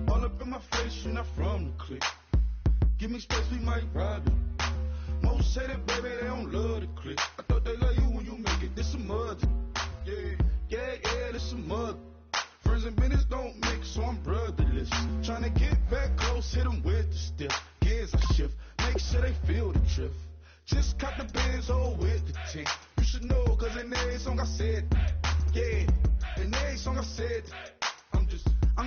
All up in my face, you're not from the clique. Give me space, we might ride it. Most say that, baby, they don't love the clique. I thought they love you when you make it. This some mud. Yeah, this some mud. Friends and business don't mix, so I'm brotherless. Tryna get back close, hit them with the stiff. Gears I shift, make sure they feel the drift. Just cut the bands all with the tank. You should know, cause in every song I said, yeah, in every song I said, I'm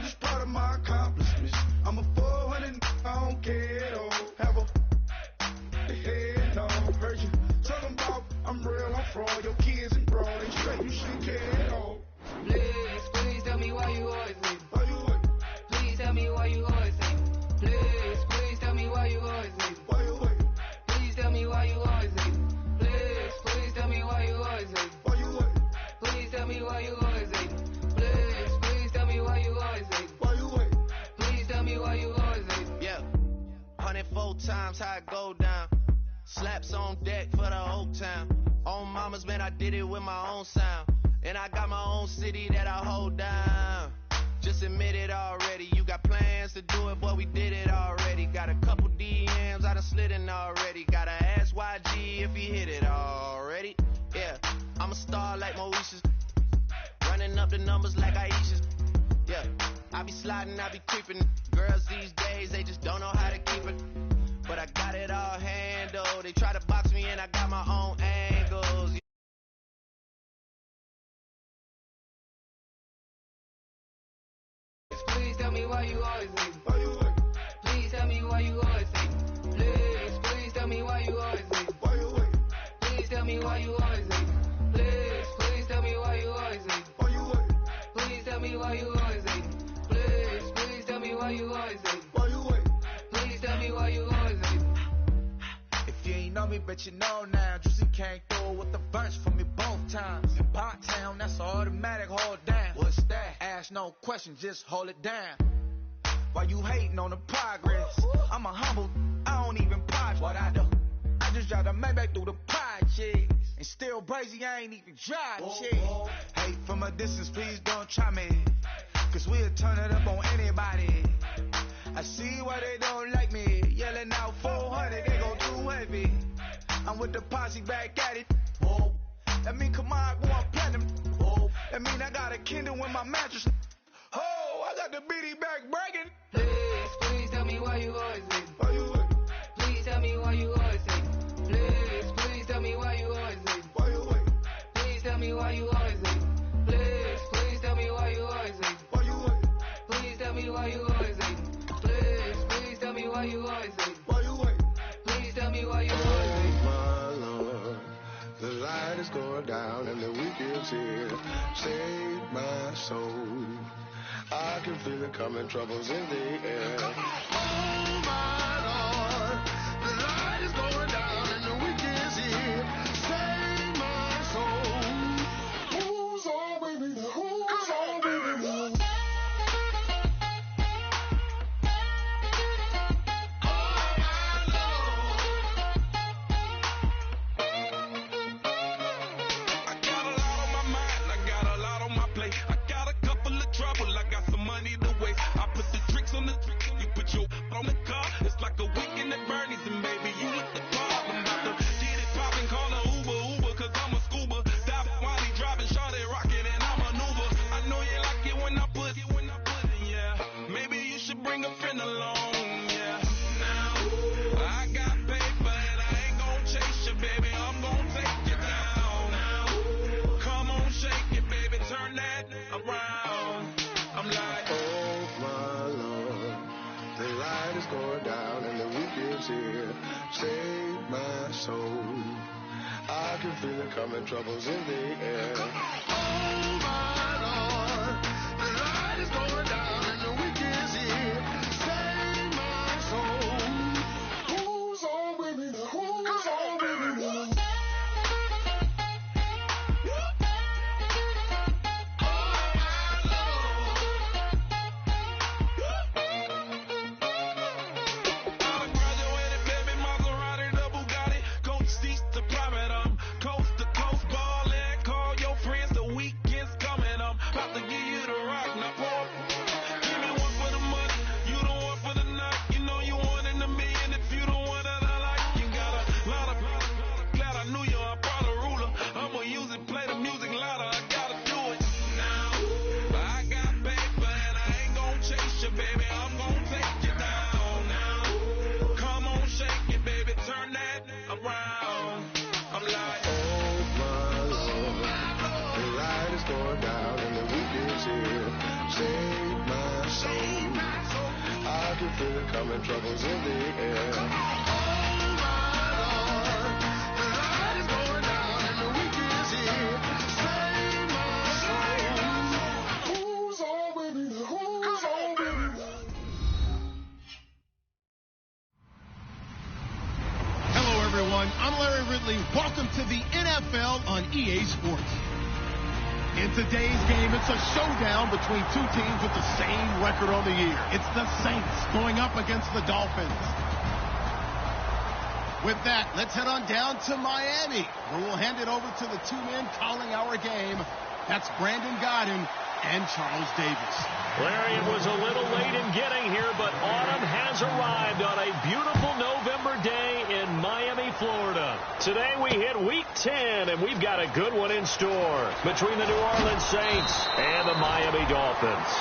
just proud of my accomplishments. I'm a 400, I don't care at all. Have a head on. Heard you talking about I'm real, I'm fraud. Your kids and broad, they straight, you shouldn't care at all. Please tell me why you always leave. Why you what? Please tell me why you always leave. Please tell me why you always leave. Why you what? Please tell me why you always leave. Please tell me why you always leave. Why you what? Please tell me why you always leave. Please tell me why you always leave. Why you what? Please tell me why you always leave. Yeah, 104 times how it go down. Slaps on deck for the whole town. On mamas, man, I did it with my own sound. And I got my own city that I hold down. Just admit it already. You got plans to do it, boy, we did it already. Got a couple DMs, I done slid in already. Gotta ask YG if he hit it already. Yeah, I'm a star like Moesha's. Running up the numbers like Aisha's. Yeah, I be sliding, I be creeping. Girls these days, they just don't know how to keep it. But I got it all handled. They try to box me in, I got my own angles. Please tell me why you always leave. Why you what? Please tell me why you always leave. Please tell me why you always leave. Why you what? Please tell me why you always leave. Please tell me why you always leave. Why you what? Please tell me why you always leave. Please tell me why you always leave. Why you what? Please tell me why you always leave. If you ain't know me, bet you know now. Juicy came through with the verse for me both times. In Pot Town, that's automatic, hold down. What's that? Ask no question, just hold it down. Why you hating on the progress? I'm a humble, I don't even pause what I do. I just drive the Maybach through the projects. And still brazy, I ain't even drive shit. Hate from a distance, please don't try me. Cause we'll turn it up on anybody. I see why they don't like me. Yelling out 400, they go too heavy. I'm with the posse back at it. Whoa. That mean come on, going platinum. Whoa. That mean I got a Kindle in my mattress. Oh, I got the BD back breaking. Please tell me why you always leave. Why you what? Please tell me why you always leave. Please tell me why you always leave. Why you what? Please tell me why you always leave. Please tell me why you always leave. Why you what? Please tell me why you always leave. Please tell me why you always leave. Why you what? Please tell me why you always leave. My Lord, the light is going down and the weekend's here. Save my soul. I can feel it coming, troubles in the air. Oh my Lord, the light is going down and the weekend's here. Save my soul. Who's on with me? Who's on with me? Trouble, I got some money to waste. I put the tricks on the you put your on the car. It's like it coming, troubles in the air. Oh my Lord, the light is going down and the week is here. Save my soul. Who's on with me now? Who's on with me now? Coming, troubles in the air. Oh my Lord, the light is going down and the week is here. Save my soul. Who's on with me now? Who's on with me now? Hello, everyone. I'm Larry Ridley. Welcome to the NFL on EA Sports. In today's game, it's a showdown between two teams with the same record on the year. It's the Saints going up against the Dolphins. With that, let's head on down to Miami, where we'll hand it over to the two men calling our game. That's Brandon Godden and Charles Davis. Larry, it was a little late in getting here, but autumn has arrived on a beautiful November day in Miami, Florida. Today we hit Week 10, and we've got a good one in store between the New Orleans Saints and the Miami Dolphins.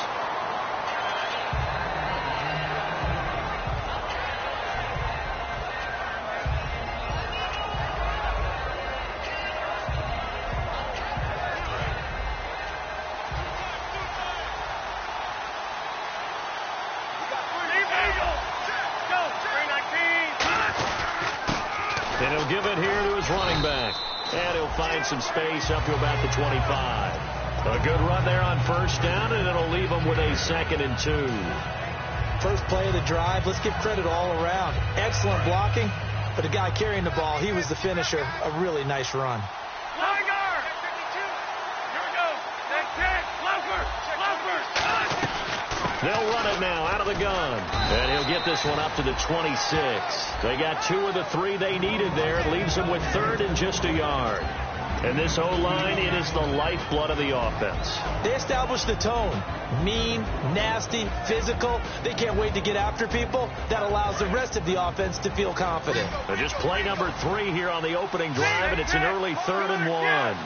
And he'll give it here to his running back. And he'll find some space up to about the 25. A good run there on first down, and it'll leave him with a 2nd and 2. First play of the drive. Let's give credit all around. Excellent blocking, but the guy carrying the ball, he was the finisher. A really nice run. They'll run it now out of the gun. And he'll get this one up to the 26. They got 2 of the 3 they needed there. It leaves them with 3rd and just a yard. And this O-line, it is the lifeblood of the offense. They established the tone. Mean, nasty, physical. They can't wait to get after people. That allows the rest of the offense to feel confident. They're just play number 3 here on the opening drive, and it's an early 3rd and 1.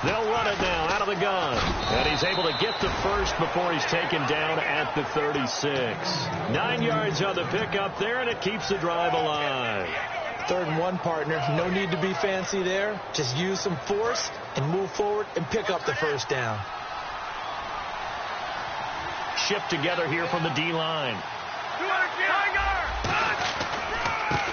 They'll run it now out of the gun. And he's able to get the first before he's taken down at the 36. 9 yards on the pickup there, and it keeps the drive alive. 3rd and 1, partner. No need to be fancy there. Just use some force and move forward and pick up the first down. Shipped together here from the D-line.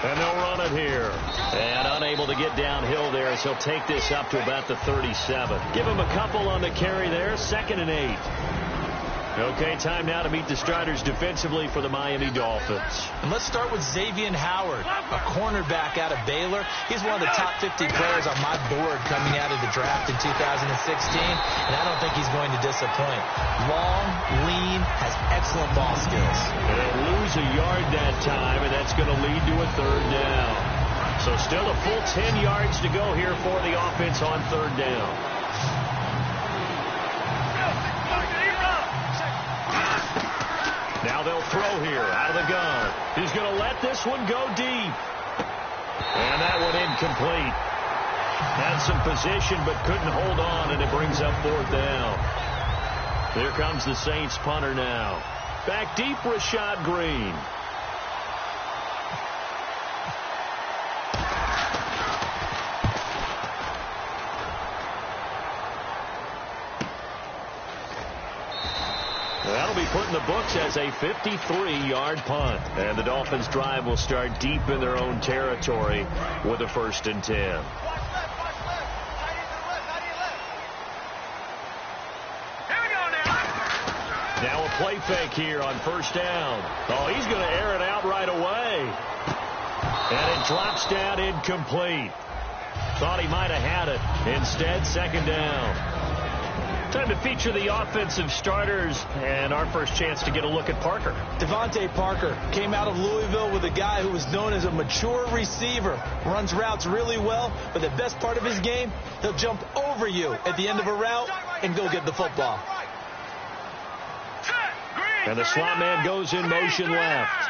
And they'll run it here. And unable to get downhill there, as he'll take this up to about the 37. Give him a couple on the carry there. 2nd and 8. Okay, time now to meet the starters defensively for the Miami Dolphins. And let's start with Xavier Howard, a cornerback out of Baylor. He's one of the top 50 players on my board coming out of the draft in 2016, and I don't think he's going to disappoint. Long, lean, has excellent ball skills. And they'll lose a yard that time, and that's going to lead to a 3rd down. So still a full 10 yards to go here for the offense on 3rd down. Now they'll throw here out of the gun. He's going to let this one go deep. And that one incomplete. Had some position but couldn't hold on, and it brings up 4th down. Here comes the Saints punter now. Back deep, Rashad Green. That'll be put in the books as a 53-yard punt. And the Dolphins' drive will start deep in their own territory with a 1st and 10. Now a play fake here on 1st down. Oh, he's going to air it out right away. And it drops down incomplete. Thought he might have had it. Instead, 2nd down. Time to feature the offensive starters and our first chance to get a look at Parker. Devontae Parker came out of Louisville with a guy who was known as a mature receiver. Runs routes really well, but the best part of his game, he'll jump over you at the end of a route and go get the football. And the slot man goes in motion left.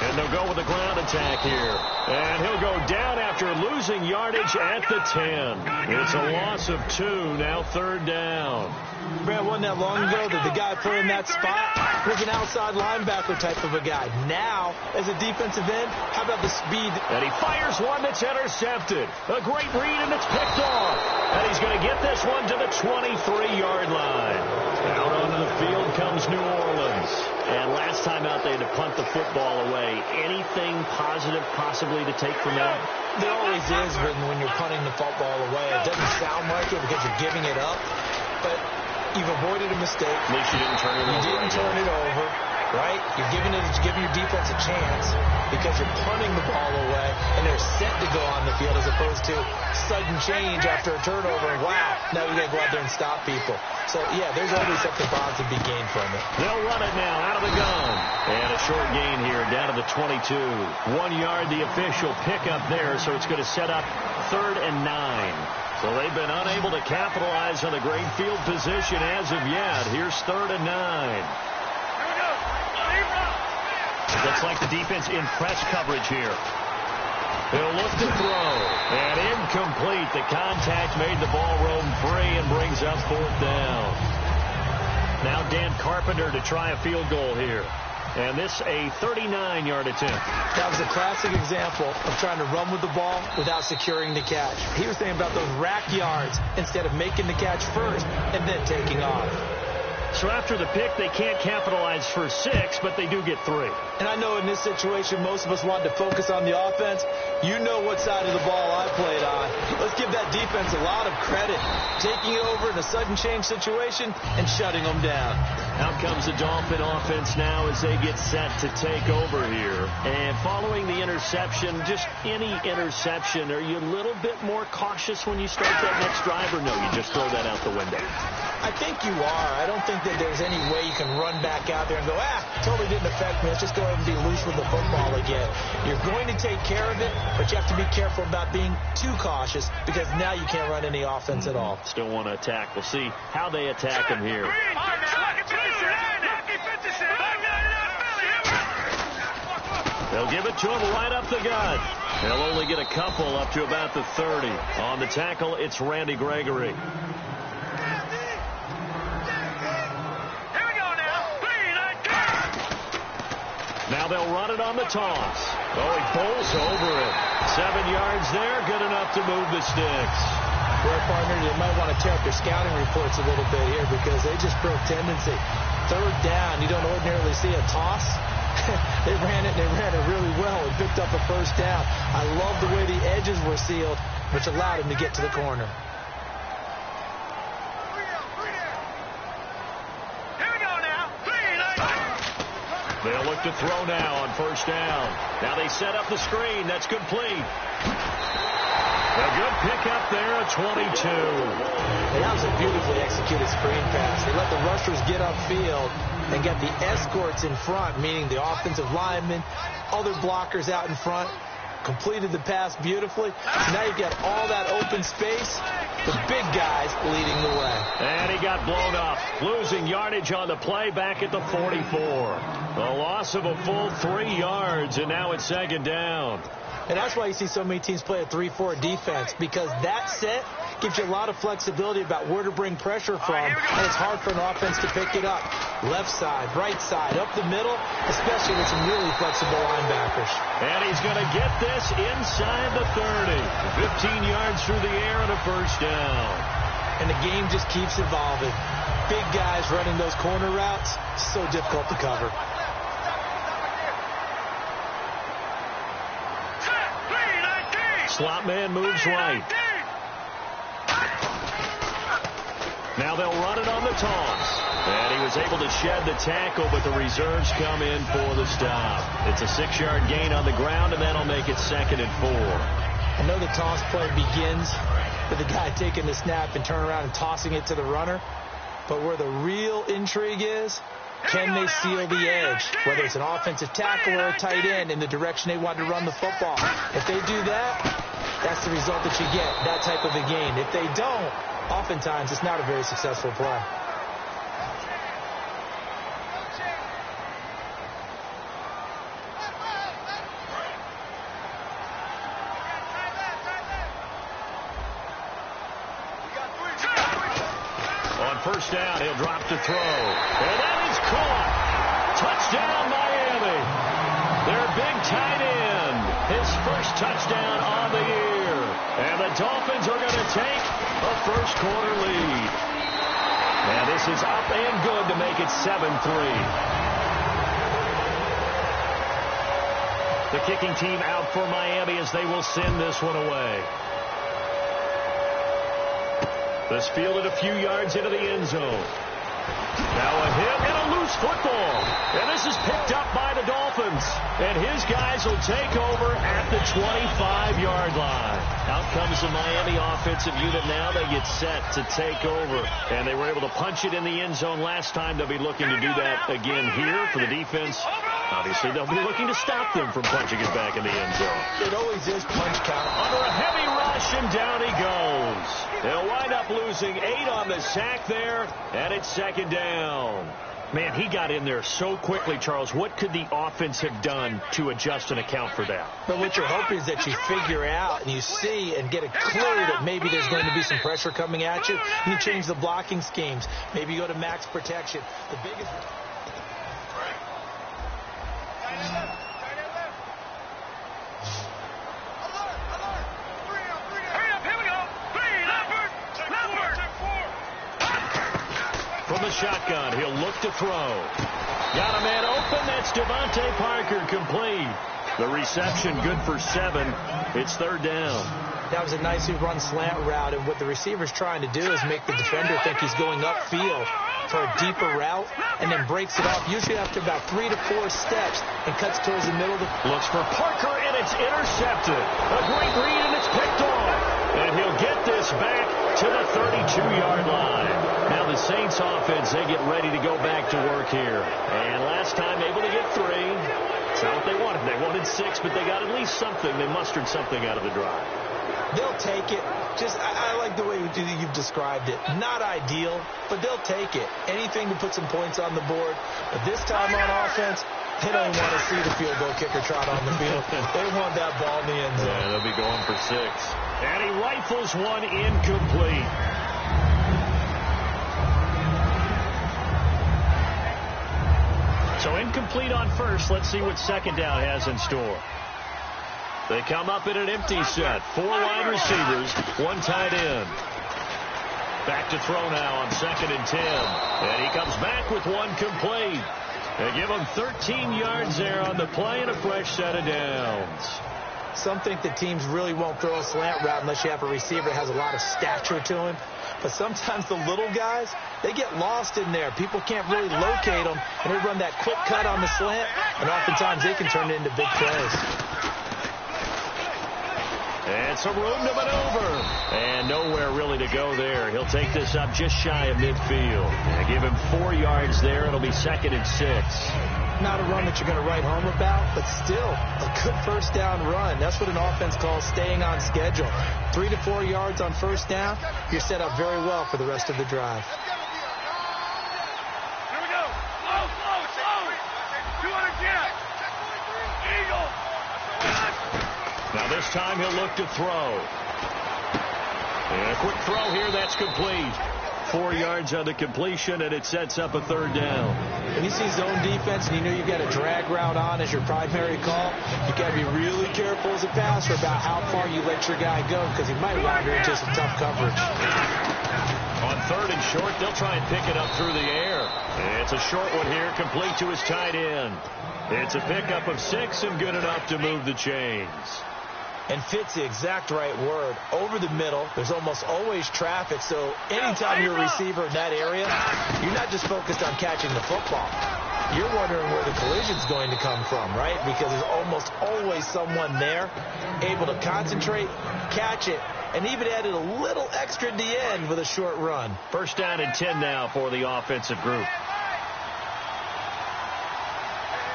And they'll go with a ground attack here. And he'll go down after losing yardage at the 10. It's a loss of 2, now 3rd down. Brad, wasn't that long ago that the guy put in that spot was an outside linebacker type of a guy. Now, as a defensive end, how about the speed? And he fires one that's intercepted. A great read, and it's picked off. And he's going to get this one to the 23-yard line. Out onto the field comes New Orleans. And last time out, they had to punt the football away. Anything positive possibly to take from that? There always is when you're punting the football away. It doesn't sound like it because you're giving it up, but you've avoided a mistake. At least you didn't turn it over. You didn't turn it over, right? You're giving your defense a chance because you're punting the ball away, and they're set to go on the field as opposed to sudden change after a turnover. Wow, now you got to go out there and stop people. So, yeah, there's always something positive to be gained from it. They'll run it now out of the gun. And a short gain here down to the 22. 1 yard, the official pickup there, so it's going to set up 3rd and 9. So they've been unable to capitalize on a great field position as of yet. Here's 3rd and 9. It looks like the defense in press coverage here. He'll look to throw. And incomplete. The contact made the ball roam free and brings up 4th down. Now Dan Carpenter to try a field goal here. And this a 39-yard attempt. That was a classic example of trying to run with the ball without securing the catch. He was thinking about those rack yards instead of making the catch first and then taking off. So after the pick, they can't capitalize for 6, but they do get 3. And I know in this situation, most of us wanted to focus on the offense. You know what side of the ball I played on. Let's give that defense a lot of credit. Taking it over in a sudden change situation and shutting them down. Out comes the Dolphin offense now as they get set to take over here. And following the interception, just any interception, are you a little bit more cautious when you start that next drive, or no, you just throw that out the window? I think you are. I don't think that there's any way you can run back out there and go, totally didn't affect me. Let's just go ahead and be loose with the football again. You're going to take care of it, but you have to be careful about being too cautious because now you can't run any offense at all. Still want to attack. We'll see how they attack him here. They'll give it to him right up the gut. They'll only get a couple up to about the 30. On the tackle, it's Randy Gregory. Now they'll run it on the toss. Oh, he pulls over it. 7 yards there, good enough to move the sticks. Well, partner, they might want to tear up their scouting reports a little bit here because they just broke tendency. 3rd down, you don't ordinarily see a toss. They ran it really well and picked up a 1st down. I love the way the edges were sealed, which allowed him to get to the corner. They'll look to throw now on 1st down. Now they set up the screen. That's complete. A good pickup there at 22. That was a beautifully executed screen pass. They let the rushers get upfield and get the escorts in front, meaning the offensive linemen, other blockers out in front. Completed the pass beautifully. So now you got all that open space. The big guys leading the way. And he got blown up. Losing yardage on the play back at the 44. A loss of a full 3 yards, and now it's 2nd down. And that's why you see so many teams play a 3-4 defense, because that set gives you a lot of flexibility about where to bring pressure from, and it's hard for an offense to pick it up. Left side, right side, up the middle, especially with some really flexible linebackers. And he's going to get this inside the 30. 15 yards through the air and a 1st down. and the game just keeps evolving. Big guys running those corner routes, so difficult to cover. Slot man moves right. Now they'll run it on the toss. And he was able to shed the tackle, but the reserves come in for the stop. It's a 6-yard gain on the ground, and that'll make it 2nd and 4. I know the toss play begins with the guy taking the snap and turning around and tossing it to the runner. But where the real intrigue is, can they seal the edge, whether it's an offensive tackle or a tight end, in the direction they want to run the football? If they do that, that's the result that you get, that type of a gain. If they don't, oftentimes it's not a very successful play. First down, he'll drop to throw. And that is caught. Touchdown, Miami. Their big tight end. His first touchdown on the year. And the Dolphins are going to take a first-quarter lead. And this is up and good to make it 7-3. The kicking team out for Miami as they will send this one away. This fielded a few yards into the end zone. Now a hit and a loose football. And this is picked up by the Dolphins. And his guys will take over at the 25-yard line. Out comes the Miami offensive unit now. They get set to take over. And they were able to punch it in the end zone last time. They'll be looking to do that again here for the defense. Obviously, they'll be looking to stop them from punching it back in the end zone. It always is punch count. Under a heavy rush, and down he goes. They'll wind up losing 8 on the sack there, and it's 2nd down. Man, he got in there so quickly, Charles. What could the offense have done to adjust and account for that? But what you're hoping is that you figure out and you see and get a clue that maybe there's going to be some pressure coming at you. You change the blocking schemes. Maybe you go to max protection. The biggest... From the shotgun, he'll look to throw. Got a man open. That's Devontae Parker, complete. The reception good for 7. It's 3rd down. That was a nicely run slant route, and what the receiver's trying to do is make the defender think he's going upfield for a deeper route, and then breaks it off, usually after about 3 to 4 steps, and cuts towards the middle of the... Looks for Parker, and it's intercepted. A great read, and it's picked off. And he'll get this back to the 32-yard line. Now the Saints offense, they get ready to go back to work here. And last time able to get 3. It's not what they wanted. They wanted 6, but they got at least something. They mustered something out of the drive. They'll take it. I like the way you've described it. Not ideal, but they'll take it. Anything to put some points on the board. But this time on offense, they don't want to see the field goal kicker trot on the field. They want that ball in the end zone. Yeah, they'll be going for 6. And he rifles one incomplete. So incomplete on first. Let's see what 2nd down has in store. They come up in an empty set. 4 wide receivers, 1 tight end. Back to throw now on 2nd and 10. And he comes back with 1 complete. They give him 13 yards there on the play and a fresh set of downs. Some think that teams really won't throw a slant route unless you have a receiver that has a lot of stature to him. But sometimes the little guys, they get lost in there. People can't really locate them, and they run that quick cut on the slant, and oftentimes they can turn it into big plays. And some room to maneuver. And nowhere really to go there. He'll take this up just shy of midfield. And give him 4 yards there. It'll be 2nd and 6. Not a run that you're going to write home about, but still a good first down run. That's what an offense calls staying on schedule. 3 to 4 yards on first down, you're set up very well for the rest of the drive. Here we go. Slow. 200 yards. Eagle. Now this time he'll look to throw. And a quick throw here, that's complete. 4 yards on the completion, and it sets up a 3rd down. When you see zone defense and you know you've got a drag route on as your primary call, you got to be really careful as a passer about how far you let your guy go, because he might wander into some tough coverage. On 3rd and short, they'll try and pick it up through the air. It's a short one here, complete to his tight end. It's a pickup of 6 and good enough to move the chains. And fit's the exact right word. Over the middle, there's almost always traffic, so anytime you're a receiver in that area, you're not just focused on catching the football. You're wondering where the collision's going to come from, right? Because there's almost always someone there able to concentrate, catch it, and even added a little extra at the end with a short run. 1st down and 10 now for the offensive group.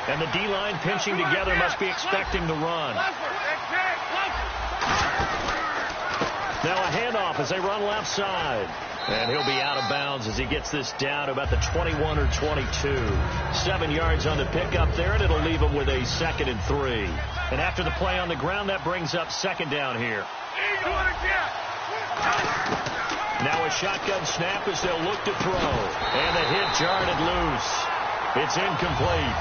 And the D-line pinching together must be expecting the run. Now a handoff as they run left side. And he'll be out of bounds as he gets this down about the 21 or 22. 7 yards on the pickup there, and it'll leave him with a 2nd and 3. And after the play on the ground, that brings up 2nd down here. Now a shotgun snap as they'll look to throw. And the hit jarred it loose. It's incomplete.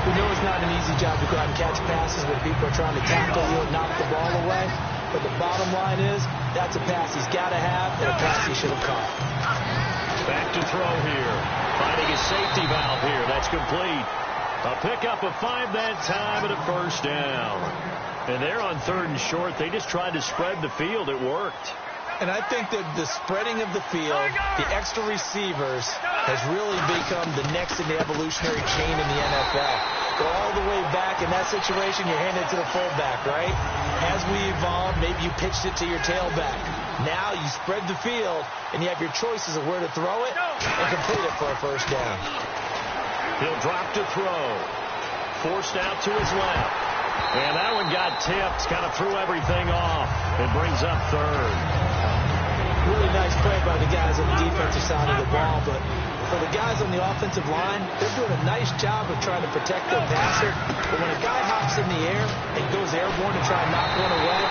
We know it's not an easy job to go out and catch passes when people are trying to tackle you and knock the ball away. But the bottom line is, that's a pass he's got to have and a pass he should have caught. Back to throw here. Finding his safety valve here. That's complete. A pickup of 5 that time and a 1st down. And they're on 3rd and short. They just tried to spread the field. It worked. And I think that the spreading of the field, the extra receivers, has really become the next in the evolutionary chain in the NFL. Go all the way back in that situation, you're handing it to the fullback, right? As we evolve, maybe you pitched it to your tailback. Now you spread the field, and you have your choices of where to throw it and complete it for a 1st down. He'll drop to throw. Forced out to his left. And that one got tipped. Kind of threw everything off. It brings up 3rd. Really nice play by the guys on the defensive side of the ball, but for the guys on the offensive line, they're doing a nice job of trying to protect their passer. But when a guy hops in the air and goes airborne to try and knock one away,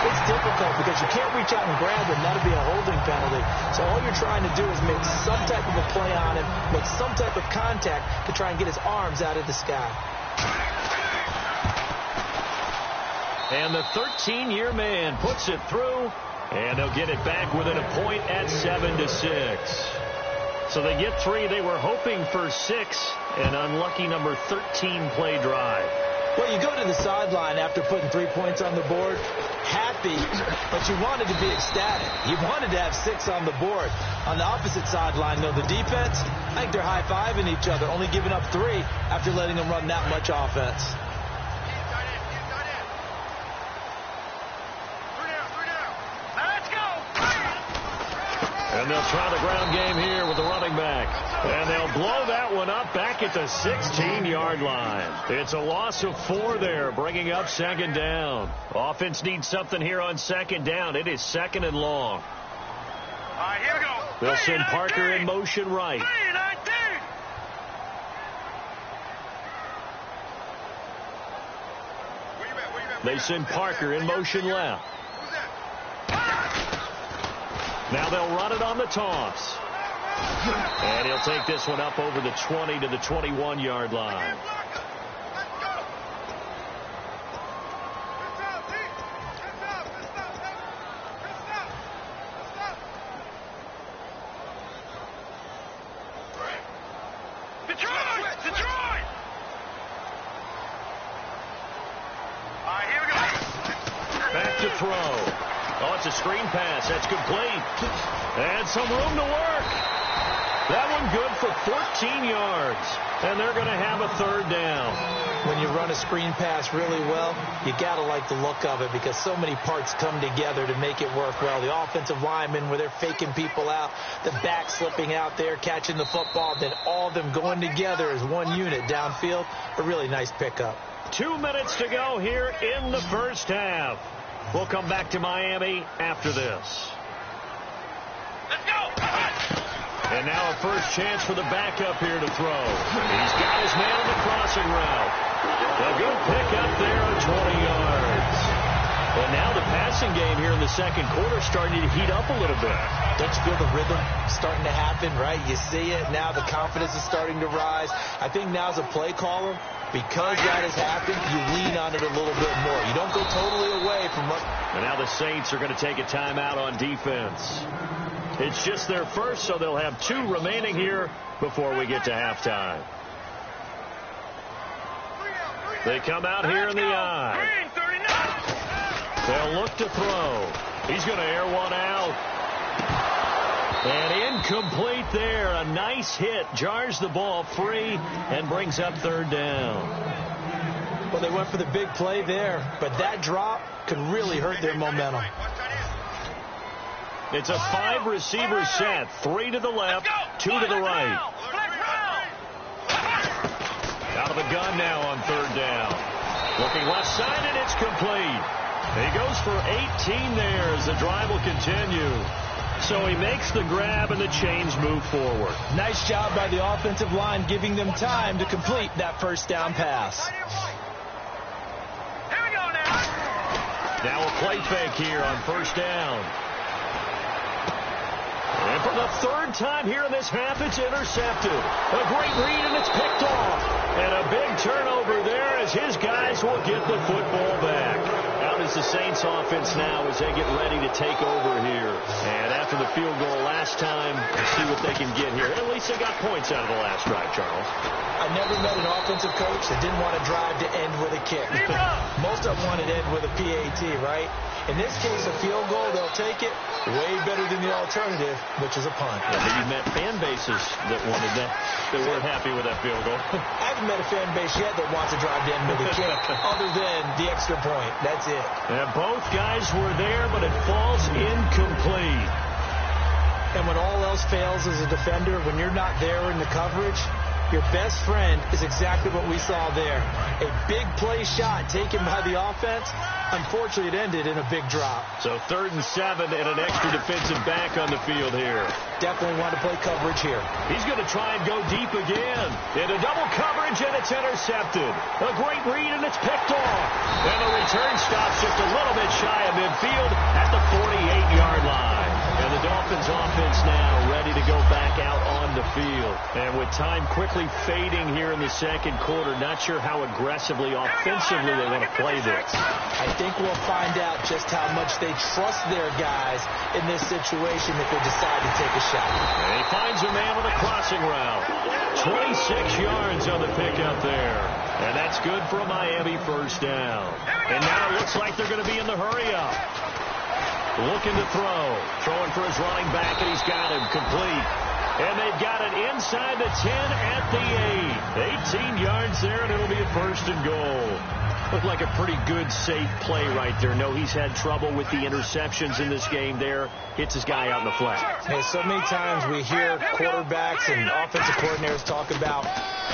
it's difficult because you can't reach out and grab him. That'll be a holding penalty. So all you're trying to do is make some type of a play on him, make some type of contact to try and get his arms out of the sky. And the 13-year man puts it through, and they'll get it back within a point at 7-6. So they get 3. They were hoping for 6, an unlucky number 13 play drive. Well, you go to the sideline after putting 3 points on the board, happy, but you wanted to be ecstatic. You wanted to have 6 on the board. On the opposite sideline, though, the defense, I think they're high-fiving each other, only giving up 3 after letting them run that much offense. And they'll try the ground game here with the running back. And they'll blow that one up back at the 16-yard line. It's a loss of 4 there, bringing up 2nd down. Offense needs something here on 2nd down. It is 2nd and long. All right, here we go. They'll send Parker in motion right. They send Parker in motion left. Now they'll run it on the toss. And he'll take this one up over the 20 to the 21-yard line. Detroit! All right, here we go. Back to throw. Oh, it's a screen pass. That's complete. And some room to work. That one good for 14 yards. And they're going to have a 3rd down. When you run a screen pass really well, you got to like the look of it because so many parts come together to make it work well. The offensive linemen, where they're faking people out, the back slipping out there, catching the football, then all of them going together as one unit downfield. A really nice pickup. 2 minutes to go here in the 1st half. We'll come back to Miami after this. Let's go. And now a first chance for the backup here to throw. He's got his man on the crossing route. A good pickup there of 20 yards. And now the passing game here in the 2nd quarter starting to heat up a little bit. Don't you feel the rhythm starting to happen, right? You see it. Now the confidence is starting to rise. I think now as a play caller, because that has happened, you lean on it a little bit more. You don't go totally away from what... And now the Saints are going to take a timeout on defense. It's just their first, so they'll have 2 remaining here before we get to halftime. They come out here in the I. They'll look to throw. He's going to air one out. And incomplete there. A nice hit. Jars the ball free and brings up 3rd down. Well, they went for the big play there, but that drop could really hurt their momentum. It's a 5-receiver set. 3 to the left, 2 to the right. Out of the gun now on 3rd down. Looking left side, and it's complete. He goes for 18 there as the drive will continue. So he makes the grab, and the chains move forward. Nice job by the offensive line, giving them time to complete that 1st down pass. Here we go now. Now a play fake here on 1st down. And for the 3rd time here in this half, it's intercepted. A great read, and it's picked off. And a big turnover there as his guys will get the football back. Out is the Saints offense now as they get ready to take over here. And after the field goal last time, let's see what they can get here. At least they got points out of the last drive, Charles. I never met an offensive coach that didn't want to drive to end with a kick. Most of them wanted to end with a PAT, right? In this case, a field goal, they'll take it. Way better than the alternative, which is a punt. Yeah, but you met fan bases that wanted that weren't happy with that field goal. I haven't met a fan base yet that wants to drive to end with a kick other than the extra point. That's it. And both guys were there, but it falls incomplete. And when all else fails as a defender, when you're not there in the coverage, your best friend is exactly what we saw there. A big play shot taken by the offense. Unfortunately, it ended in a big drop. So 3rd and 7 and an extra defensive back on the field here. Definitely want to play coverage here. He's going to try and go deep again. Into double coverage, and it's intercepted. A great read, and it's picked off. And the return stops just a little bit shy of midfield at the 48-yard line. And the Dolphins offense now ready to go back out on the field. And with time quickly fading here in the 2nd quarter, not sure how aggressively, offensively they want to play this. I think we'll find out just how much they trust their guys in this situation if they decide to take a shot. And he finds a man on a crossing route. 26 yards on the pickup there. And that's good for a Miami 1st down. And now it looks like they're going to be in the hurry-up. Looking to throw. Throwing for his running back, and he's got him complete. And they've got it inside the 10 at the 8. 18 yards there, and it'll be a 1st and goal. Looked like a pretty good, safe play right there. No, he's had trouble with the interceptions in this game there. Hits his guy out in the flat. Hey, so many times we hear quarterbacks and offensive coordinators talk about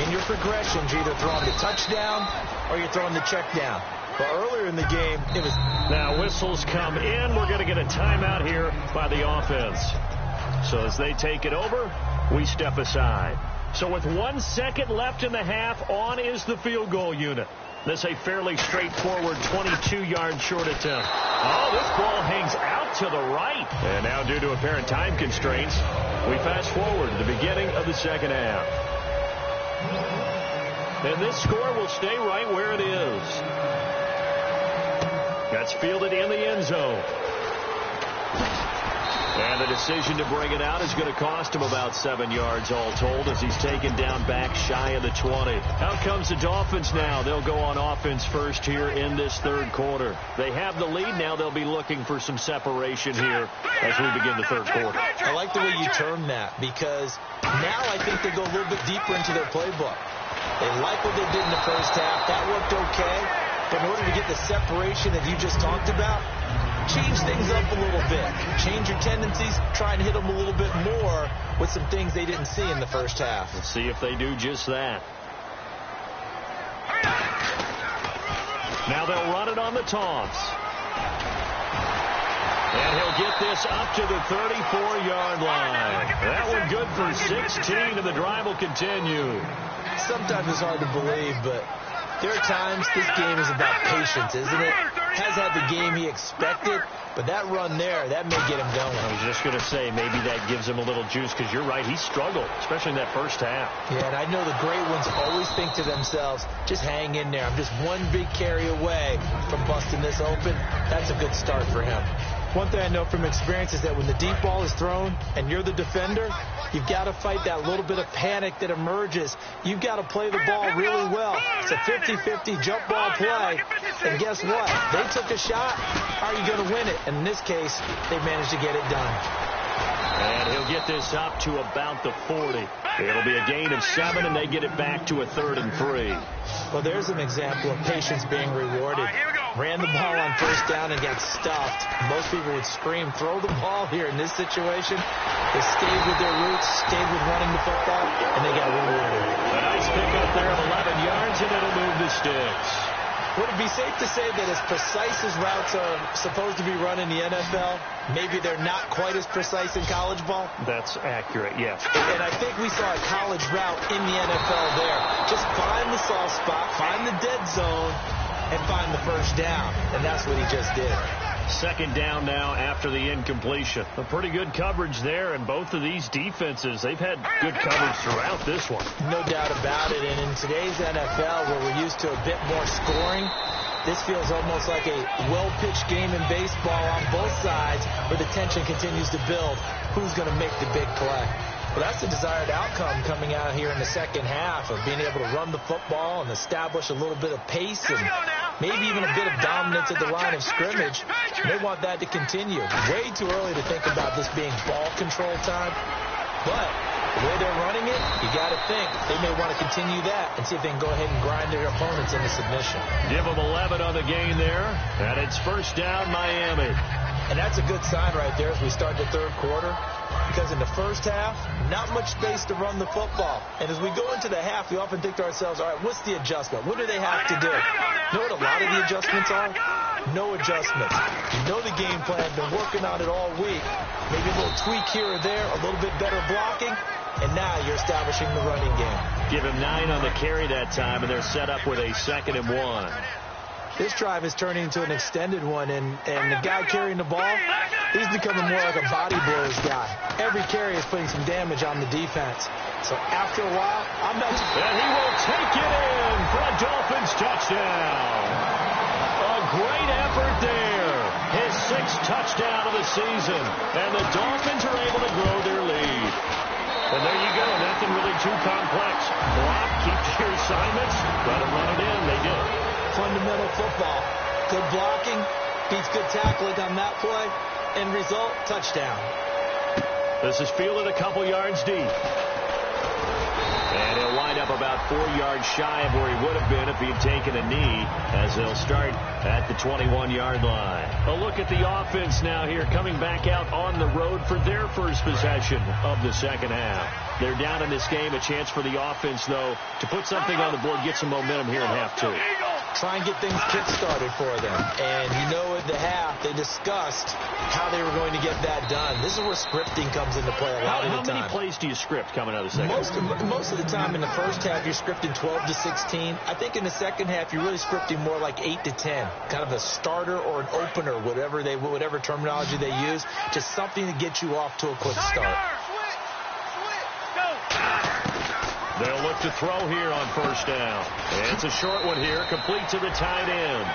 in your progressions, you're either throwing the touchdown or you're throwing the check down. But earlier in the game, it was... Now whistles come in. We're going to get a timeout here by the offense. So as they take it over, we step aside. So with 1 second left in the half, on is the field goal unit. This a fairly straightforward 22-yard short attempt. Oh, this ball hangs out to the right. And now due to apparent time constraints, we fast forward to the beginning of the 2nd half. And this score will stay right where it is. That's fielded in the end zone. And the decision to bring it out is going to cost him about 7 yards all told as he's taken down back shy of the 20. Out comes the Dolphins now. They'll go on offense first here in this 3rd quarter. They have the lead now. They'll be looking for some separation here as we begin the 3rd quarter. I like the way you term that because now I think they go a little bit deeper into their playbook. They like what they did in the 1st half. That worked okay. But in order to get the separation that you just talked about, change things up a little bit. Change your tendencies. Try and hit them a little bit more with some things they didn't see in the 1st half. Let's see if they do just that. Now they'll run it on the toss. And he'll get this up to the 34-yard line. That one good for 16, and the drive will continue. Sometimes it's hard to believe, but there are times this game is about patience, isn't it? Has had the game he expected, but that run there, that may get him going. I was just going to say, maybe that gives him a little juice, because you're right, he struggled, especially in that 1st half. Yeah, and I know the great ones always think to themselves, just hang in there. I'm just one big carry away from busting this open. That's a good start for him. One thing I know from experience is that when the deep ball is thrown and you're the defender, you've got to fight that little bit of panic that emerges. You've got to play the ball really well. It's a 50-50 jump ball play. And guess what? They took a shot. How are you going to win it? And in this case, they managed to get it done. And he'll get this up to about the 40. It'll be a gain of 7, and they get it back to a 3rd and 3. Well, there's an example of patience being rewarded. Ran the ball on first down and got stuffed. Most people would scream, throw the ball here. In this situation, they stayed with their roots, stayed with running the football, and they got rewarded. A nice pickup there of 11 yards, and it'll move the sticks. Would it be safe to say that as precise as routes are supposed to be run in the NFL, maybe they're not quite as precise in college ball? That's accurate, yes. And I think we saw a college route in the NFL there. Just find the soft spot, find the dead zone, and find the first down. And that's what he just did. 2nd down now after the incompletion. A pretty good coverage there, and both of these defenses, they've had good coverage throughout this one. No doubt about it. And in today's NFL, where we're used to a bit more scoring, this feels almost like a well-pitched game in baseball on both sides where the tension continues to build. Who's going to make the big play? Well, that's the desired outcome coming out here in the second half of being able to run the football and establish a little bit of pace and maybe even a bit of dominance at the line of scrimmage. They want that to continue. Way too early to think about this being ball control time. But the way they're running it, you got to think they may want to continue that and see if they can go ahead and grind their opponents into submission. Give them 11 on the gain there, and it's first down Miami. And that's a good sign right there as we start the third quarter, because in the first half, not much space to run the football. And as we go into the half, we often think to ourselves, all right, what's the adjustment? What do they have to do? You know what a lot of the adjustments are? No adjustments. You know the game plan, been working on it all week. Maybe a little tweak here or there, a little bit better blocking, and now you're establishing the running game. Give him 9 on the carry that time, and they're set up with a 2nd and 1. This drive is turning into an extended one, and the guy carrying the ball, he's becoming more like a body blows guy. Every carry is putting some damage on the defense. So after a while, I'm not... And he will take it in for a Dolphins touchdown. A great effort there. His 6th touchdown of the season, and the Dolphins are able to grow their lead. And there you go, nothing really too complex. Block, keep to your assignments, let them run it in. They did. Fundamental football. Good blocking, beats good tackling on that play. End result, touchdown. This is fielded a couple yards deep. And he'll wind up about 4 yards shy of where he would have been if he had taken a knee, as they'll start at the 21-yard line. A look at the offense now here, coming back out on the road for their first possession of the second half. They're down in this game. A chance for the offense, though, to put something on the board, get some momentum here in half 2. Try and get things kick-started for them. And you know at the half, they discussed how they were going to get that done. This is where scripting comes into play a lot of the time. How many plays do you script coming out of the second half? Most of the time in the first half, you're scripting 12 to 16. I think in the second half, you're really scripting more like 8 to 10. Kind of a starter or an opener, whatever terminology they use. Just something to get you off to a quick start. They'll look to throw here on first down. It's a short one here, complete to the tight end.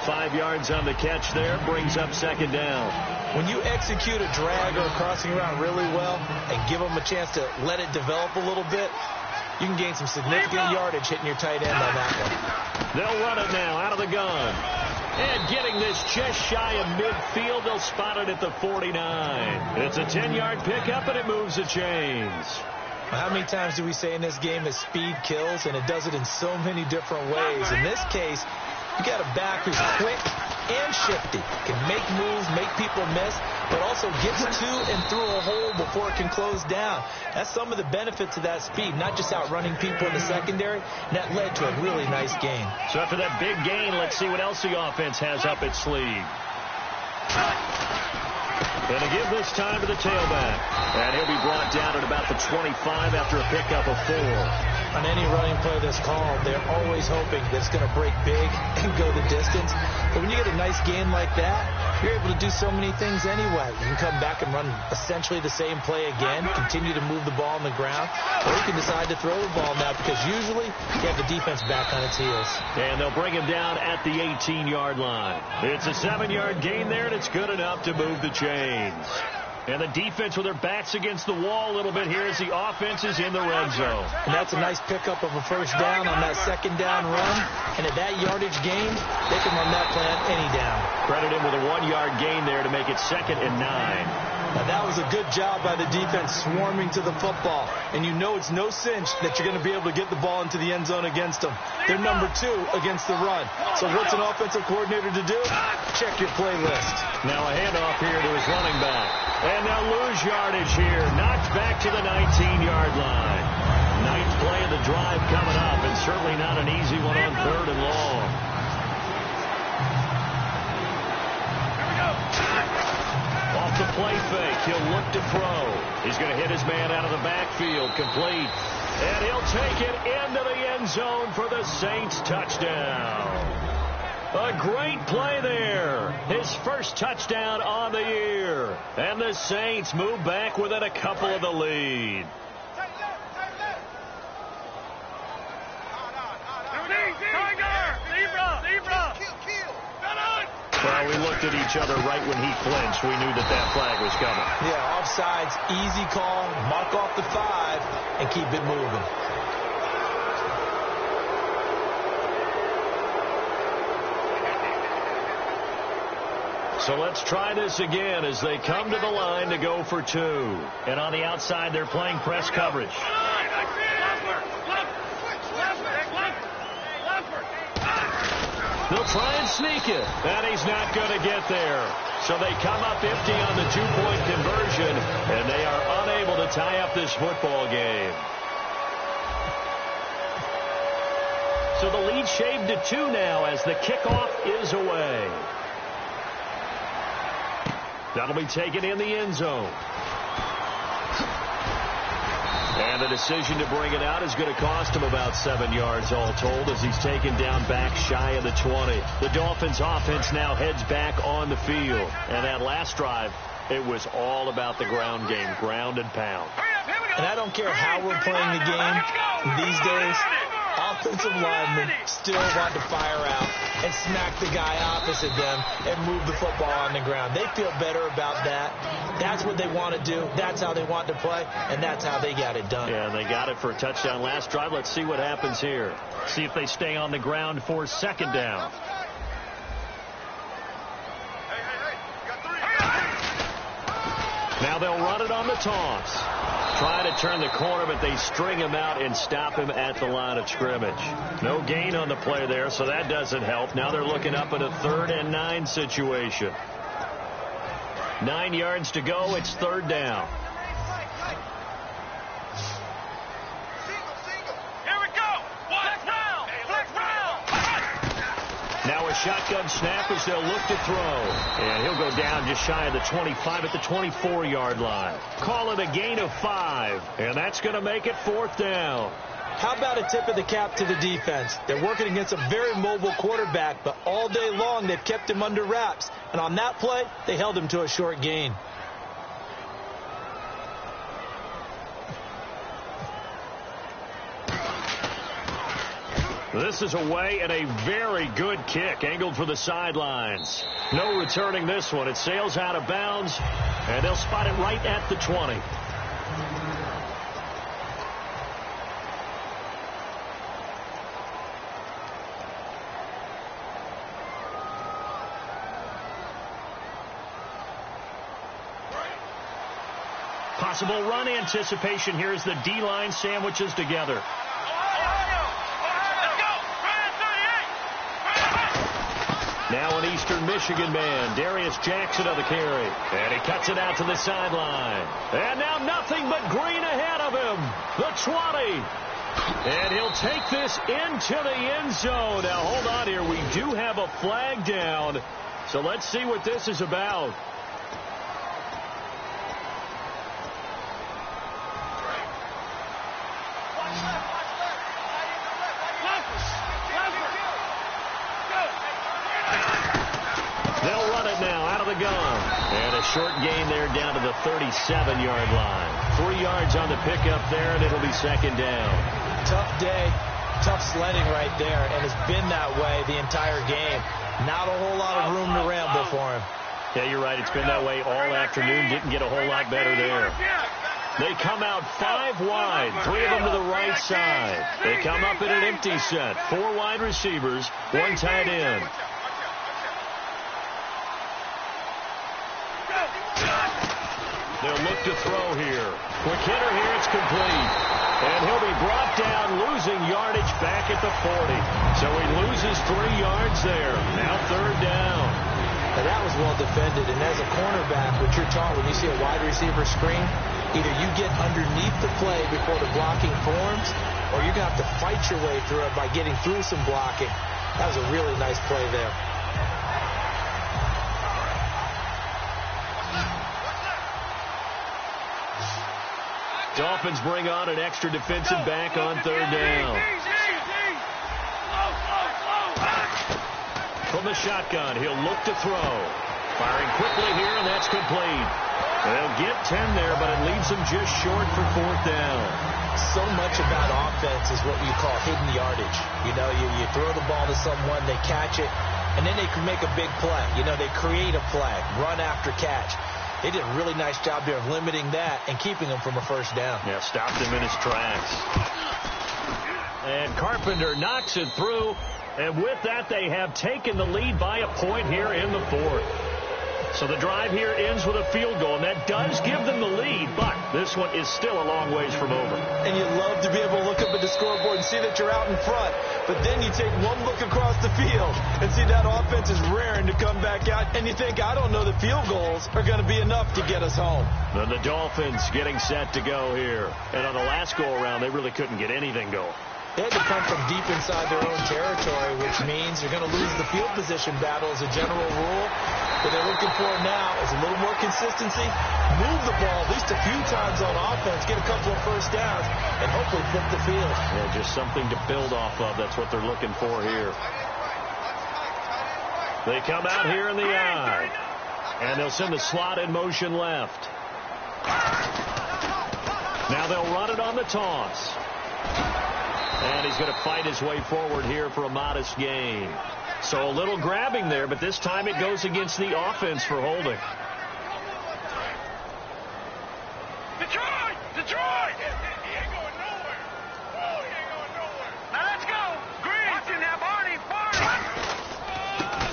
5 yards on the catch there, brings up second down. When you execute a drag or a crossing route really well and give them a chance to let it develop a little bit, you can gain some significant yardage hitting your tight end on that one. They'll run it now out of the gun. And getting this just shy of midfield, they'll spot it at the 49. It's a 10-yard pickup, and it moves the chains. How many times do we say in this game that speed kills, and it does it in so many different ways? In this case, you got a back who's quick and shifty, can make moves, make people miss, but also gets to and through a hole before it can close down. That's some of the benefits of that speed, not just outrunning people in the secondary, and that led to a really nice game. So after that big gain, let's see what else the offense has up its sleeve. And to give this time to the tailback. And he'll be brought down at about the 25 after a pickup of 4. on any running play that's called, they're always hoping that it's going to break big and go the distance. But when you get a nice gain like that, you're able to do so many things anyway. You can come back and run essentially the same play again, continue to move the ball on the ground, or you can decide to throw the ball now because usually you have the defense back on its heels. And they'll bring him down at the 18-yard line. It's a 7-yard gain there, and it's good enough to move the chains. And the defense with their backs against the wall a little bit here as the offense is in the red zone. And that's a nice pickup of a first down on that second down run. And at that yardage gain, they can run that plan any down. Credit him with a 1-yard gain there to make it 2nd and 9. Now that was a good job by the defense swarming to the football. And you know it's no cinch that you're going to be able to get the ball into the end zone against them. They're number 2 against the run. So what's an offensive coordinator to do? Check your playlist. Now a handoff here to his running back. And they'll lose yardage here. Knocked back to the 19-yard line. 9th play of the drive coming up, and certainly not an easy one on 3rd and long. Off the play fake, he'll look to throw. He's going to hit his man out of the backfield, complete. And he'll take it into the end zone for the Saints touchdown. A great play there. His first touchdown on the year. And the Saints move back within a couple of the lead. Well, we looked at each other right when he flinched. We knew that flag was coming. Yeah, offsides, easy call. Mark off the 5 and keep it moving. So let's try this again as they come to the line to go for 2. And on the outside, they're playing press coverage. They'll try and sneak it. And he's not going to get there. So they come up empty on the 2-point conversion, and they are unable to tie up this football game. So the lead shaved to 2 now as the kickoff is away. That'll be taken in the end zone. And the decision to bring it out is going to cost him about 7 yards all told as he's taken down back shy of the 20. The Dolphins offense now heads back on the field. And that last drive, it was all about the ground game, ground and pound. And I don't care how we're playing the game these days. Offensive linemen still want to fire out and smack the guy opposite them and move the football on the ground. They feel better about that. That's what they want to do. That's how they want to play, and that's how they got it done. Yeah, they got it for a touchdown last drive. Let's see what happens here. See if they stay on the ground for 2nd down. Now they'll run it on the toss. Try to turn the corner, but they string him out and stop him at the line of scrimmage. No gain on the play there, so that doesn't help. Now they're looking up at a 3rd and 9 situation. 9 yards to go. It's 3rd down. Here we go. Flex round. Now a shotgun snap as they'll look to throw. And he'll go down just shy of the 25 at the 24-yard line. Call it a gain of 5. And that's going to make it 4th down. How about a tip of the cap to the defense? They're working against a very mobile quarterback, but all day long they've kept him under wraps. And on that play, they held him to a short gain. This is away and a very good kick angled for the sidelines. No returning this one. It sails out of bounds, and they'll spot it right at the 20. Possible run anticipation here as the D-line sandwiches together. Now an Eastern Michigan man, Darius Jackson on the carry. And he cuts it out to the sideline. And now nothing but green ahead of him. The 20. And he'll take this into the end zone. Now hold on here. We do have a flag down. So let's see what this is about. gone. And a short gain there down to the 37-yard line. 3 yards on the pickup there, and it'll be second down. Tough day, tough sledding right there, and it's been that way the entire game. Not a whole lot of room to ramble for him. Yeah, you're right. It's been that way all afternoon. Didn't get a whole lot better there. They come out 5 wide, 3 of them to the right side. They come up in an empty set. 4 wide receivers, 1 tight end. They'll look to throw here. Quick hitter here, it's complete. And he'll be brought down, losing yardage back at the 40. So he loses 3 yards there. Now third down. And that was well defended. And as a cornerback, what you're taught when you see a wide receiver screen, either you get underneath the play before the blocking forms, or you're going to have to fight your way through it by getting through some blocking. That was a really nice play there. Dolphins bring on an extra defensive back on third down. From the shotgun, he'll look to throw. Firing quickly here, and that's complete. They'll get 10 there, but it leaves them just short for fourth down. So much about offense is what you call hidden yardage. You know, you throw the ball to someone, they catch it, and then they can make a big play. You know, they create a play, run after catch. They did a really nice job there of limiting that and keeping him from a first down. Yeah, stopped him in his tracks. And Carpenter knocks it through. And with that, they have taken the lead by a point here in the fourth. So the drive here ends with a field goal, and that does give them the lead, but this one is still a long ways from over. And you love to be able to look up at the scoreboard and see that you're out in front, but then you take one look across the field and see that offense is raring to come back out, and you think, I don't know that field goals are going to be enough to get us home. Then the Dolphins getting set to go here. And on the last go-around, they really couldn't get anything going. They had to come from deep inside their own territory, which means you're going to lose the field position battle as a general rule. What they're looking for now is a little more consistency, move the ball at least a few times on offense, get a couple of first downs, and hopefully flip the field. Yeah, just something to build off of. That's what they're looking for here. They come out here in the I, and they'll send the slot in motion left. Now they'll run it on the toss. And he's going to fight his way forward here for a modest gain. So a little grabbing there, but this time it goes against the offense for holding. Detroit! Detroit! He ain't going nowhere. Oh, he ain't going nowhere. Now let's go. Green. Watching that Barney.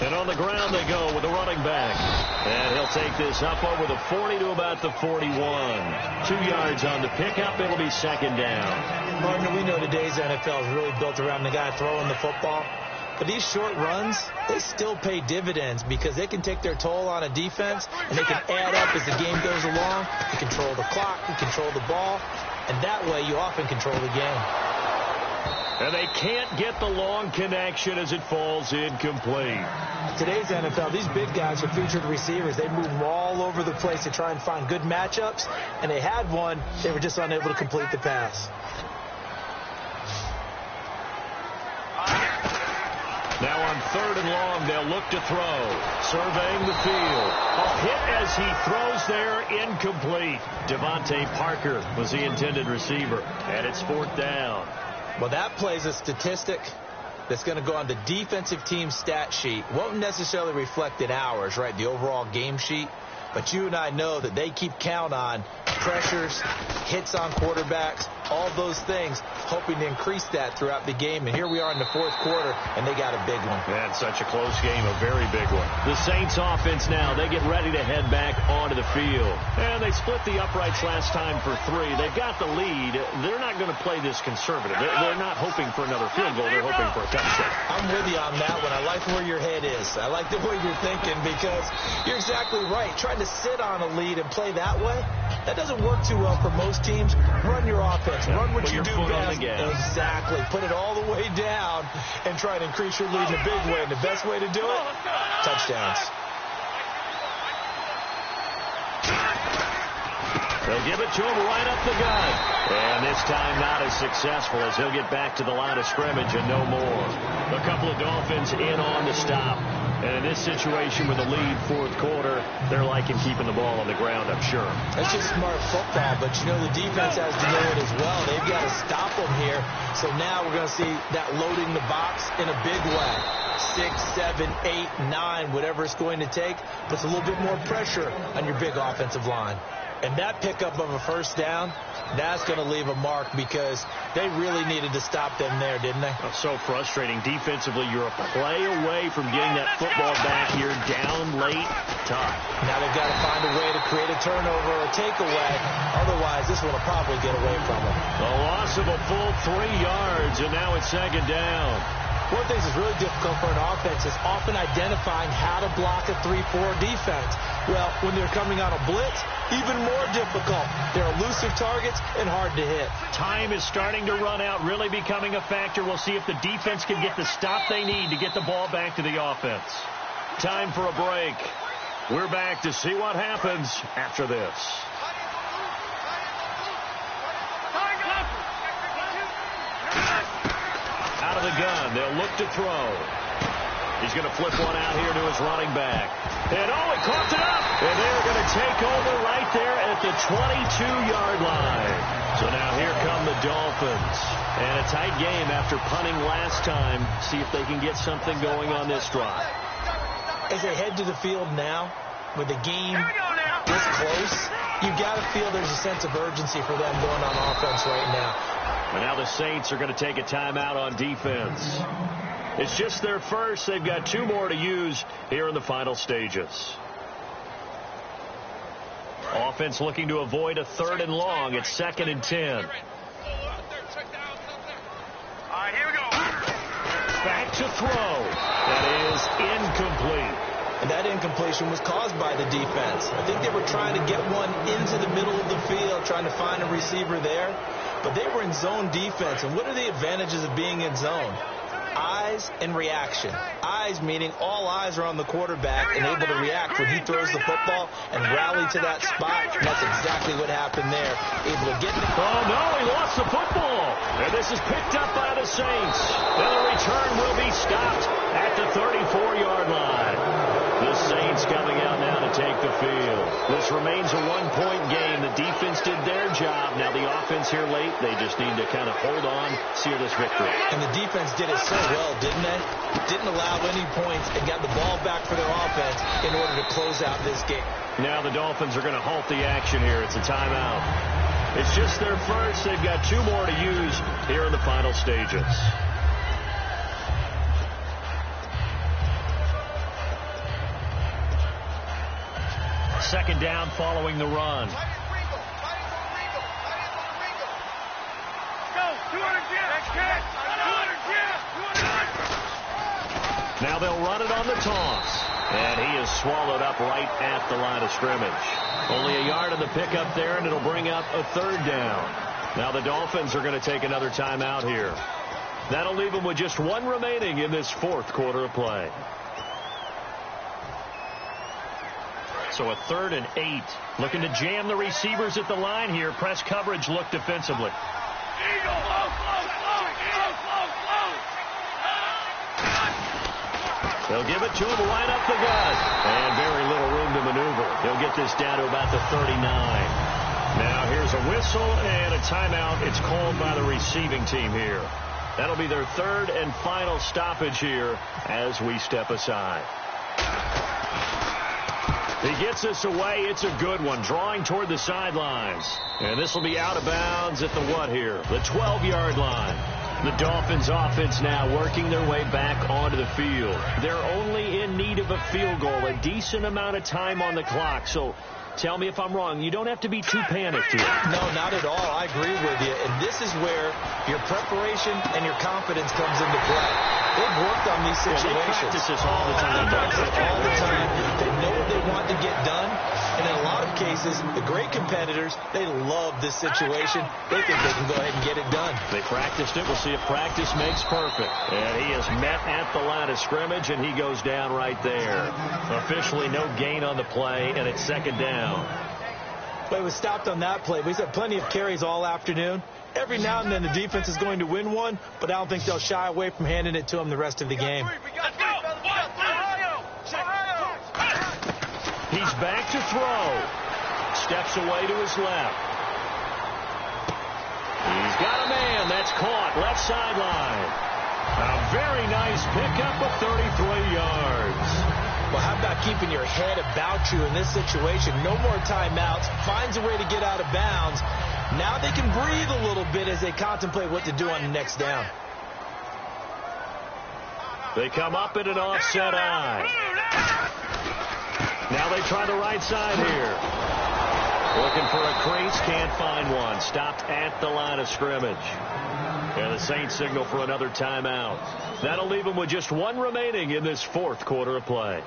And on the ground they go with the running back. And he'll take this up over the 40 to about the 41. 2 yards on the pickup. It'll be second down. Partner, we know today's NFL is really built around the guy throwing the football. But these short runs, they still pay dividends because they can take their toll on a defense, and they can add up as the game goes along. You control the clock, you control the ball, and that way you often control the game. And they can't get the long connection as it falls incomplete. Today's NFL, these big guys are featured receivers. They move all over the place to try and find good matchups, and they had one. They were just unable to complete the pass. Now on third and long, they'll look to throw. Surveying the field. A hit as he throws there, incomplete. Devontae Parker was the intended receiver, and it's fourth down. Well, that plays a statistic that's going to go on the defensive team stat sheet. Won't necessarily reflect in ours, right, the overall game sheet. But you and I know that they keep count on pressures, hits on quarterbacks, all those things, hoping to increase that throughout the game. And here we are in the fourth quarter, and they got a big one. Man, such a close game, a very big one. The Saints offense now, they get ready to head back onto the field. And they split the uprights last time for 3. They've got the lead. They're not going to play this conservative. They're not hoping for another field goal. They're hoping for a touchdown. I'm with you on that one. I like where your head is. I like the way you're thinking because you're exactly right. Trying to sit on a lead and play that way, that doesn't work too well for most teams. Run your offense. Run what you do best. Exactly. Put it all the way down and try to increase your lead in a big way. And the best way to do it, touchdowns. They'll give it to him right up the gut. And this time not as successful as he'll get back to the line of scrimmage and no more. A couple of Dolphins in on the stop. And in this situation with a lead fourth quarter, they're liking keeping the ball on the ground, I'm sure. That's just smart football, but you know the defense has to know it as well. They've got to stop them here. So now we're going to see that loading the box in a big way. 6, 7, 8, 9, whatever it's going to take, puts a little bit more pressure on your big offensive line. And that pickup of a first down, that's going to leave a mark because they really needed to stop them there, didn't they? Oh, so frustrating. Defensively, you're a play away from getting that football back here down late. Tough. Now they've got to find a way to create a turnover or a takeaway. Otherwise, this one will probably get away from them. A loss of a full 3 yards, and now it's second down. One of the things that's really difficult for an offense is often identifying how to block a 3-4 defense. Well, when they're coming on a blitz, even more difficult. They're elusive targets and hard to hit. Time is starting to run out, really becoming a factor. We'll see if the defense can get the stop they need to get the ball back to the offense. Time for a break. We're back to see what happens after this. Out of the gun, they'll look to throw. He's going to flip one out here to his running back. And he caught it up. And they're going to take over right there at the 22-yard line. So now here come the Dolphins. And a tight game after punting last time. See if they can get something going on this drive. As they head to the field now, with the game this close, you got to feel there's a sense of urgency for them going on offense right now. And now the Saints are going to take a timeout on defense. It's just their first. They've got 2 more to use here in the final stages. Offense looking to avoid a 3rd and long. It's 2nd and 10. All right, here we go. Back to throw. That is incomplete. And that incompletion was caused by the defense. I think they were trying to get one into the middle of the field, trying to find a receiver there. But they were in zone defense. And what are the advantages of being in zone? Eyes and reaction. Eyes meaning all eyes are on the quarterback and able to react when he throws the football and rally to that spot. And that's exactly what happened there. Able to get the... Oh, no, he lost the football. And this is picked up by the Saints. And the return will be stopped at the 34-yard line. The Saints coming out now to take the field. This remains a 1-point game. The defense did their job. Now the offense here late, they just need to kind of hold on, seal this victory. And the defense did it so well, didn't they? Didn't allow any points and got the ball back for their offense in order to close out this game. Now the Dolphins are going to halt the action here. It's a timeout. It's just their first. They've got 2 more to use here in the final stages. Second down following the run. Now they'll run it on the toss. And he is swallowed up right at the line of scrimmage. Only a yard on the pickup there, and it'll bring up a 3rd down. Now the Dolphins are going to take another timeout here. That'll leave them with just 1 remaining in this 4th quarter of play. So a 3rd and 8. Looking to jam the receivers at the line here. Press coverage look defensively. They'll give it to him right up the gut. And very little room to maneuver. He'll get this down to about the 39. Now here's a whistle and a timeout. It's called by the receiving team here. That'll be their 3rd and final stoppage here as we step aside. He gets this away. It's a good one. Drawing toward the sidelines. And this will be out of bounds at the what here? The 12-yard line. The Dolphins offense now working their way back onto the field. They're only in need of a field goal. A decent amount of time on the clock. So tell me if I'm wrong. You don't have to be too panicked here. No, not at all. I agree with you. And this is where your preparation and your confidence comes into play. They've worked on these situations. They practice this all the time. All the time. They know what they want to get done. And in a lot of cases, the great competitors, they love this situation. They think they can go ahead and get it done. They practiced it. We'll see if practice makes perfect. And he is met at the line of scrimmage, and he goes down right there. Officially no gain on the play, and it's 2nd down. But it was stopped on that play. We've had plenty of carries all afternoon. Every now and then the defense is going to win one, but I don't think they'll shy away from handing it to him the rest of the game. Let's go. back to throw. Steps away to his left. He's got a man. That's caught. Left sideline. A very nice pickup of 33 yards. Well, how about keeping your head about you in this situation? No more timeouts. Finds a way to get out of bounds. Now they can breathe a little bit as they contemplate what to do on the next down. They come up in an offset eye. Now they try the right side here. Looking for a crease, can't find one. Stopped at the line of scrimmage. And the Saints signal for another timeout. That'll leave them with just one remaining in this fourth quarter of play.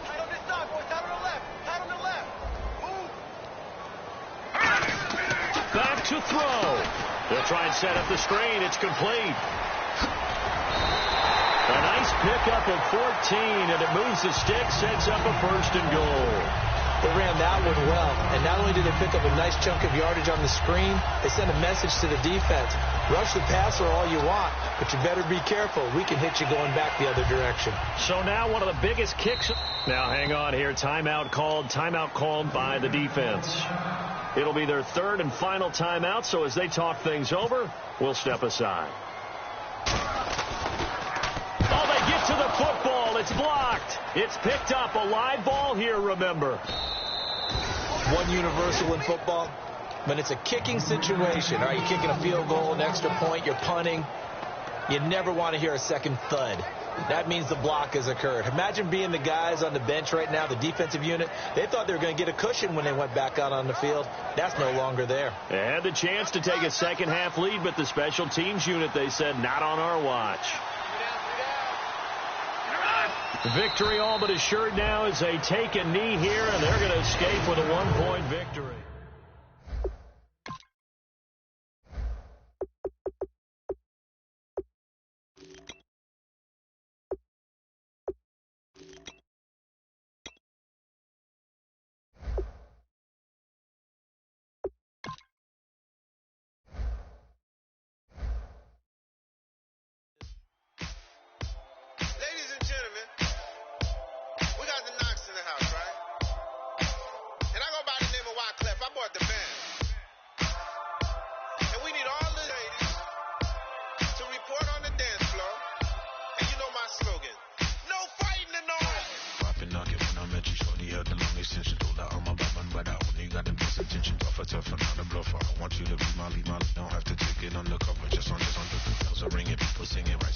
Tight on this side, boys. Tight on the left. Tight on the left. Move. Back to throw. They'll try and set up the screen. It's complete. A nice pickup of 14, and it moves the stick, sets up a first and goal. They ran that one well, and not only did they pick up a nice chunk of yardage on the screen, they sent a message to the defense. Rush the passer all you want, but you better be careful. We can hit you going back the other direction. So now one of the biggest kicks. Now hang on here. Timeout called by the defense. It'll be their third and final timeout, so as they talk things over, we'll step aside. Oh, they get to the football. It's blocked. It's picked up. A live ball here, remember. One universal in football, when it's a kicking situation. All right, you're kicking a field goal, an extra point, you're punting. You never want to hear a second thud. That means the block has occurred. Imagine being the guys on the bench right now, the defensive unit. They thought they were going to get a cushion when they went back out on the field. That's no longer there. They had the chance to take a second-half lead, but the special teams unit, they said, not on our watch. Victory all but assured now as they take a knee here, and they're going to escape with a one-point victory. Don't have to take it undercover, just on the ring it, people singing right.